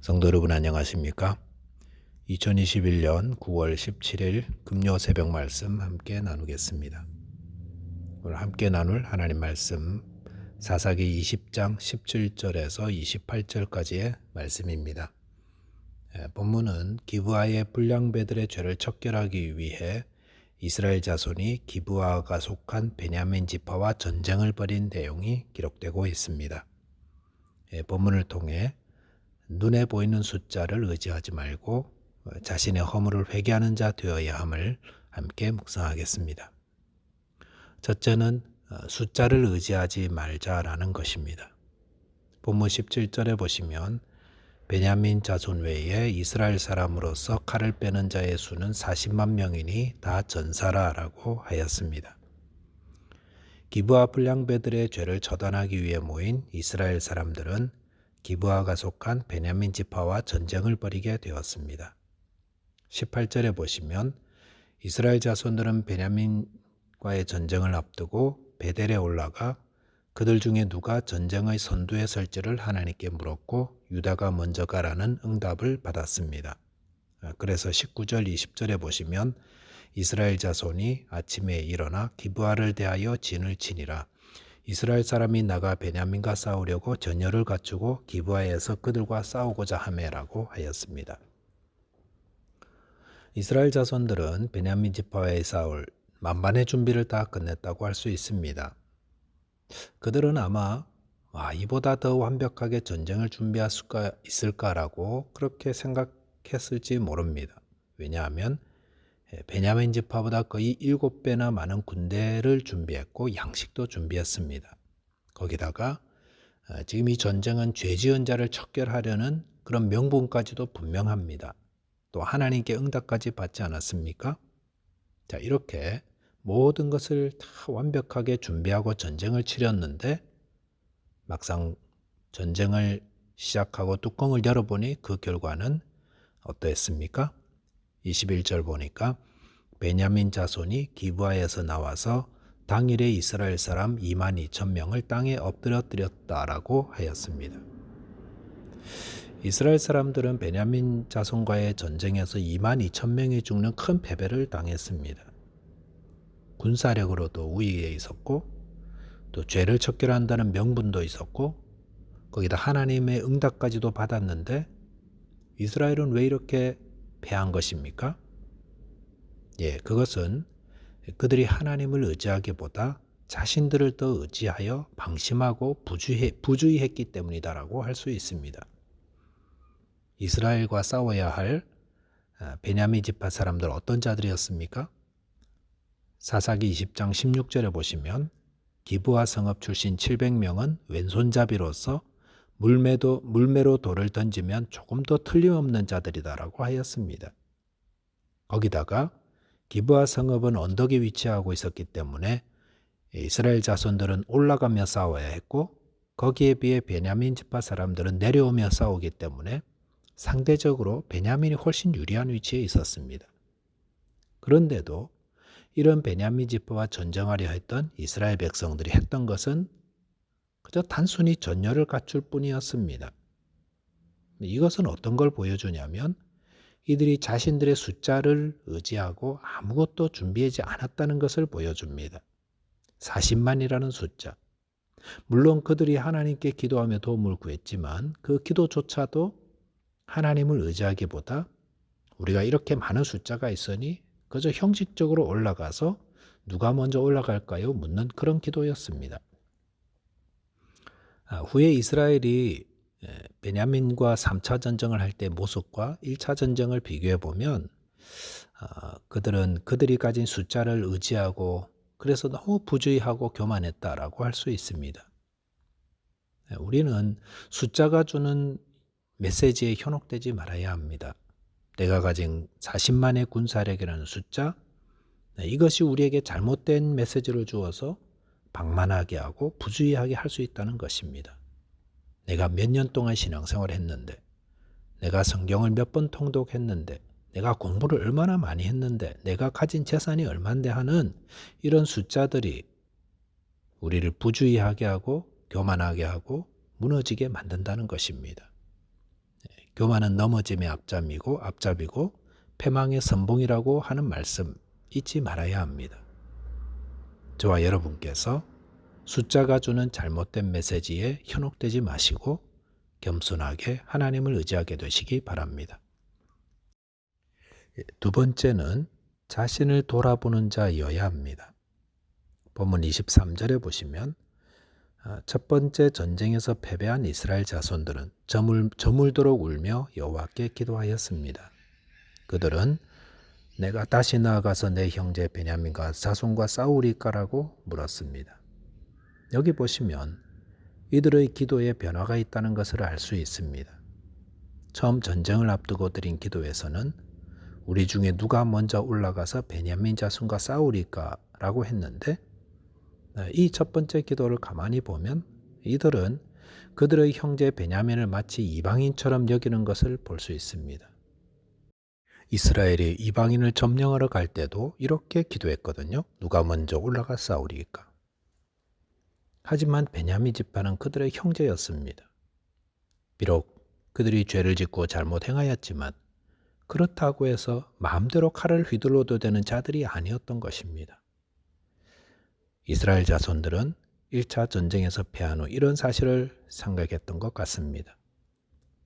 성도 여러분 안녕하십니까? 2021년 9월 17일 금요 새벽 말씀 함께 나누겠습니다. 오늘 함께 나눌 하나님 말씀 사사기 20장 17절에서 28절까지의 말씀입니다. 본문은 기브아의 불량배들의 죄를 척결하기 위해 이스라엘 자손이 기브아가 속한 베냐민 지파와 전쟁을 벌인 내용이 기록되고 있습니다. 본문을 통해 눈에 보이는 숫자를 의지하지 말고 자신의 허물을 회개하는 자 되어야 함을 함께 묵상하겠습니다. 첫째는 숫자를 의지하지 말자라는 것입니다. 본문 17절에 보시면 베냐민 자손 외에 이스라엘 사람으로서 칼을 빼는 자의 수는 40만 명이니 다 전사라라고 하였습니다. 기브아 불량배들의 죄를 처단하기 위해 모인 이스라엘 사람들은 기브아가 속한 베냐민 지파와 전쟁을 벌이게 되었습니다. 18절에 보시면 이스라엘 자손들은 베냐민과의 전쟁을 앞두고 베델에 올라가 그들 중에 누가 전쟁의 선두에 설지를 하나님께 물었고 유다가 먼저 가라는 응답을 받았습니다. 그래서 19절 20절에 보시면 이스라엘 자손이 아침에 일어나 기브아를 대하여 진을 치니라. 이스라엘 사람이 나가 베냐민과 싸우려고 전열을 갖추고 기브아에서 그들과 싸우고자 하매라고 하였습니다. 이스라엘 자손들은 베냐민 지파와의 싸울 만반의 준비를 다 끝냈다고 할 수 있습니다. 그들은 아마 이보다 더 완벽하게 전쟁을 준비할 수가 있을까라고 그렇게 생각했을지 모릅니다. 왜냐하면 베냐민 지파보다 거의 7배나 많은 군대를 준비했고 양식도 준비했습니다. 거기다가 지금 이 전쟁은 죄 지은 자를 척결하려는 그런 명분까지도 분명합니다. 또 하나님께 응답까지 받지 않았습니까? 자, 이렇게 모든 것을 다 완벽하게 준비하고 전쟁을 치렀는데 막상 전쟁을 시작하고 뚜껑을 열어보니 그 결과는 어떠했습니까? 21절 보니까 베냐민 자손이 기브아에서 나와서 당일에 이스라엘 사람 22,000명을 땅에 엎드려뜨렸다라고 하였습니다. 이스라엘 사람들은 베냐민 자손과의 전쟁에서 22,000명이 죽는 큰 패배를 당했습니다. 군사력으로도 우위에 있었고 또 죄를 척결한다는 명분도 있었고 거기다 하나님의 응답까지도 받았는데 이스라엘은 왜 이렇게 패한 것입니까? 그것은 그들이 하나님을 의지하기보다 자신들을 더 의지하여 방심하고 부주의했기 때문이다라고 할 수 있습니다. 이스라엘과 싸워야 할 베냐민 지파 사람들 어떤 자들이었습니까? 사사기 20장 16절에 보시면 기브아 성읍 출신 700명은 왼손잡이로서 물매로 돌을 던지면 조금 더 틀림없는 자들이다라고 하였습니다. 거기다가 기브아 성읍은 언덕에 위치하고 있었기 때문에 이스라엘 자손들은 올라가며 싸워야 했고 거기에 비해 베냐민 지파 사람들은 내려오며 싸우기 때문에 상대적으로 베냐민이 훨씬 유리한 위치에 있었습니다. 그런데도 이런 베냐민 지파와 전쟁하려 했던 이스라엘 백성들이 했던 것은 그저 단순히 전열을 갖출 뿐이었습니다. 이것은 어떤 걸 보여주냐면 이들이 자신들의 숫자를 의지하고 아무것도 준비하지 않았다는 것을 보여줍니다. 40만이라는 숫자. 물론 그들이 하나님께 기도하며 도움을 구했지만 그 기도조차도 하나님을 의지하기보다 우리가 이렇게 많은 숫자가 있으니 그저 형식적으로 올라가서 누가 먼저 올라갈까요? 묻는 그런 기도였습니다. 후에 이스라엘이 베냐민과 3차 전쟁을 할 때 모습과 1차 전쟁을 비교해 보면 그들은 그들이 가진 숫자를 의지하고 그래서 너무 부주의하고 교만했다라고 할 수 있습니다. 우리는 숫자가 주는 메시지에 현혹되지 말아야 합니다. 내가 가진 40만의 군사력이라는 숫자, 이것이 우리에게 잘못된 메시지를 주어서 방만하게 하고 부주의하게 할 수 있다는 것입니다. 내가 몇 년 동안 신앙생활을 했는데, 내가 성경을 몇 번 통독했는데, 내가 공부를 얼마나 많이 했는데, 내가 가진 재산이 얼만데 하는 이런 숫자들이 우리를 부주의하게 하고 교만하게 하고 무너지게 만든다는 것입니다. 교만은 넘어짐의 앞잡이고 패망의 선봉이라고 하는 말씀 잊지 말아야 합니다. 저와 여러분께서 숫자가 주는 잘못된 메시지에 현혹되지 마시고 겸손하게 하나님을 의지하게 되시기 바랍니다. 두 번째는 자신을 돌아보는 자여야 합니다. 본문 23절에 보시면 첫 번째 전쟁에서 패배한 이스라엘 자손들은 저물도록 울며 여호와께 기도하였습니다. 그들은 내가 다시 나아가서 내 형제 베냐민과 자손과 싸우리까라고 물었습니다. 여기 보시면 이들의 기도에 변화가 있다는 것을 알 수 있습니다. 처음 전쟁을 앞두고 드린 기도에서는 우리 중에 누가 먼저 올라가서 베냐민 자손과 싸우리까라고 했는데 이 첫 번째 기도를 가만히 보면 이들은 그들의 형제 베냐민을 마치 이방인처럼 여기는 것을 볼 수 있습니다. 이스라엘이 이방인을 점령하러 갈 때도 이렇게 기도했거든요. 누가 먼저 올라가 싸우리까. 하지만 베냐민 지파는 그들의 형제였습니다. 비록 그들이 죄를 짓고 잘못 행하였지만 그렇다고 해서 마음대로 칼을 휘둘러도 되는 자들이 아니었던 것입니다. 이스라엘 자손들은 1차 전쟁에서 패한 후 이런 사실을 생각했던 것 같습니다.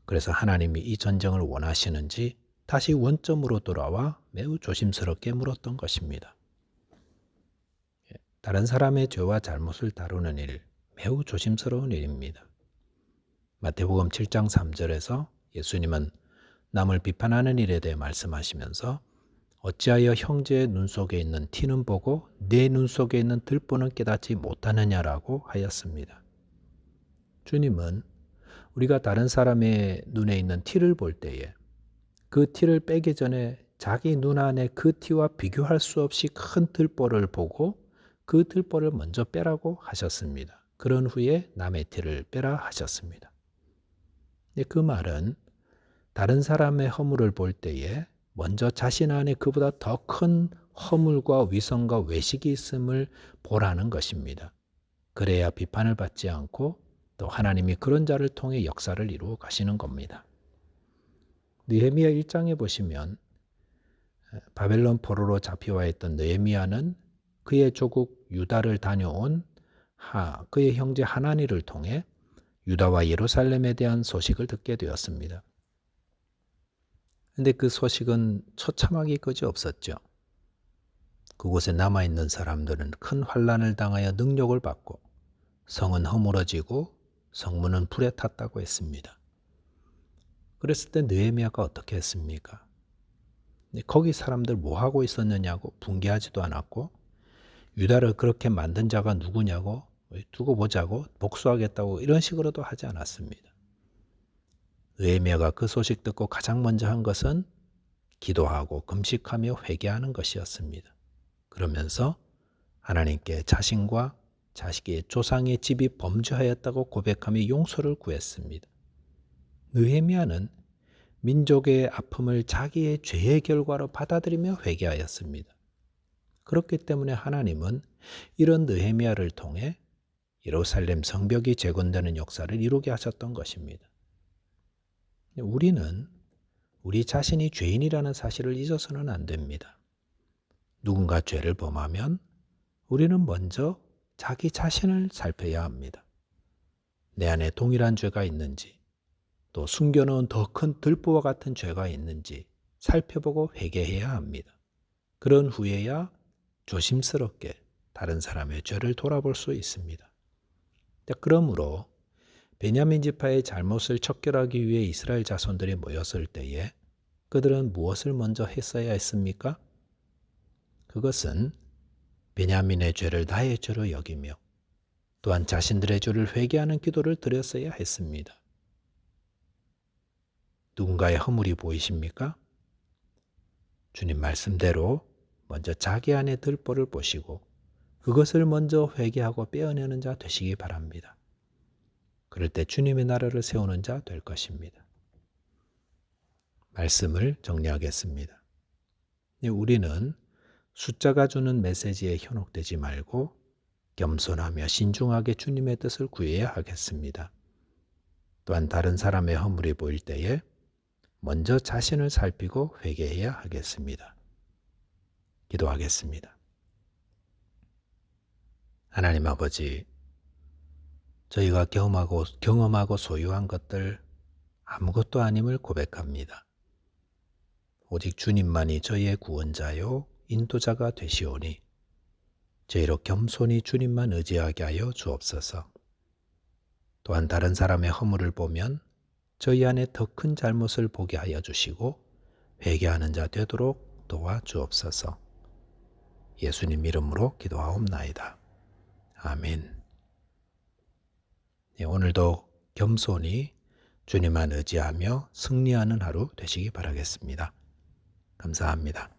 그래서 하나님이 이 전쟁을 원하시는지 다시 원점으로 돌아와 매우 조심스럽게 물었던 것입니다. 다른 사람의 죄와 잘못을 다루는 일, 매우 조심스러운 일입니다. 마태복음 7장 3절에서 예수님은 남을 비판하는 일에 대해 말씀하시면서 어찌하여 형제의 눈 속에 있는 티는 보고 내 눈 속에 있는 들보는 깨닫지 못하느냐라고 하였습니다. 주님은 우리가 다른 사람의 눈에 있는 티를 볼 때에 그 티를 빼기 전에 자기 눈 안에 그 티와 비교할 수 없이 큰 들보를 보고 그 들보를 먼저 빼라고 하셨습니다. 그런 후에 남의 티를 빼라 하셨습니다. 그 말은 다른 사람의 허물을 볼 때에 먼저 자신 안에 그보다 더 큰 허물과 위선과 외식이 있음을 보라는 것입니다. 그래야 비판을 받지 않고 또 하나님이 그런 자를 통해 역사를 이루어 가시는 겁니다. 느헤미야 1장에 보시면 바벨론 포로로 잡혀와 있던 느헤미야는 그의 조국 유다를 다녀온 그의 형제 하나니를 통해 유다와 예루살렘에 대한 소식을 듣게 되었습니다. 그런데 그 소식은 처참하기 그지없었죠. 그곳에 남아있는 사람들은 큰 환난을 당하여 능욕을 받고 성은 허물어지고 성문은 불에 탔다고 했습니다. 그랬을 때 느헤미야가 어떻게 했습니까? 거기 사람들 뭐 하고 있었느냐고 붕괴하지도 않았고 유다를 그렇게 만든 자가 누구냐고 두고 보자고 복수하겠다고 이런 식으로도 하지 않았습니다. 느헤미야가 그 소식 듣고 가장 먼저 한 것은 기도하고 금식하며 회개하는 것이었습니다. 그러면서 하나님께 자신과 자식의 조상의 집이 범죄하였다고 고백하며 용서를 구했습니다. 느헤미야는 민족의 아픔을 자기의 죄의 결과로 받아들이며 회개하였습니다. 그렇기 때문에 하나님은 이런 느헤미야를 통해 예루살렘 성벽이 재건되는 역사를 이루게 하셨던 것입니다. 우리는 우리 자신이 죄인이라는 사실을 잊어서는 안 됩니다. 누군가 죄를 범하면 우리는 먼저 자기 자신을 살펴야 합니다. 내 안에 동일한 죄가 있는지 또 숨겨놓은 더 큰 들보와 같은 죄가 있는지 살펴보고 회개해야 합니다. 그런 후에야 조심스럽게 다른 사람의 죄를 돌아볼 수 있습니다. 그러므로 베냐민 지파의 잘못을 척결하기 위해 이스라엘 자손들이 모였을 때에 그들은 무엇을 먼저 했어야 했습니까? 그것은 베냐민의 죄를 나의 죄로 여기며 또한 자신들의 죄를 회개하는 기도를 드렸어야 했습니다. 누군가의 허물이 보이십니까? 주님 말씀대로 먼저 자기 안의 들보를 보시고 그것을 먼저 회개하고 빼어내는 자 되시기 바랍니다. 그럴 때 주님의 나라를 세우는 자 될 것입니다. 말씀을 정리하겠습니다. 우리는 숫자가 주는 메시지에 현혹되지 말고 겸손하며 신중하게 주님의 뜻을 구해야 하겠습니다. 또한 다른 사람의 허물이 보일 때에 먼저 자신을 살피고 회개해야 하겠습니다. 기도하겠습니다. 하나님 아버지, 저희가 경험하고 소유한 것들 아무것도 아님을 고백합니다. 오직 주님만이 저희의 구원자요 인도자가 되시오니 저희로 겸손히 주님만 의지하게 하여 주옵소서. 또한 다른 사람의 허물을 보면 저희 안에 더 큰 잘못을 보게 하여 주시고 회개하는 자 되도록 도와 주옵소서. 예수님 이름으로 기도하옵나이다. 아멘. 오늘도 겸손히 주님만 의지하며 승리하는 하루 되시기 바라겠습니다. 감사합니다.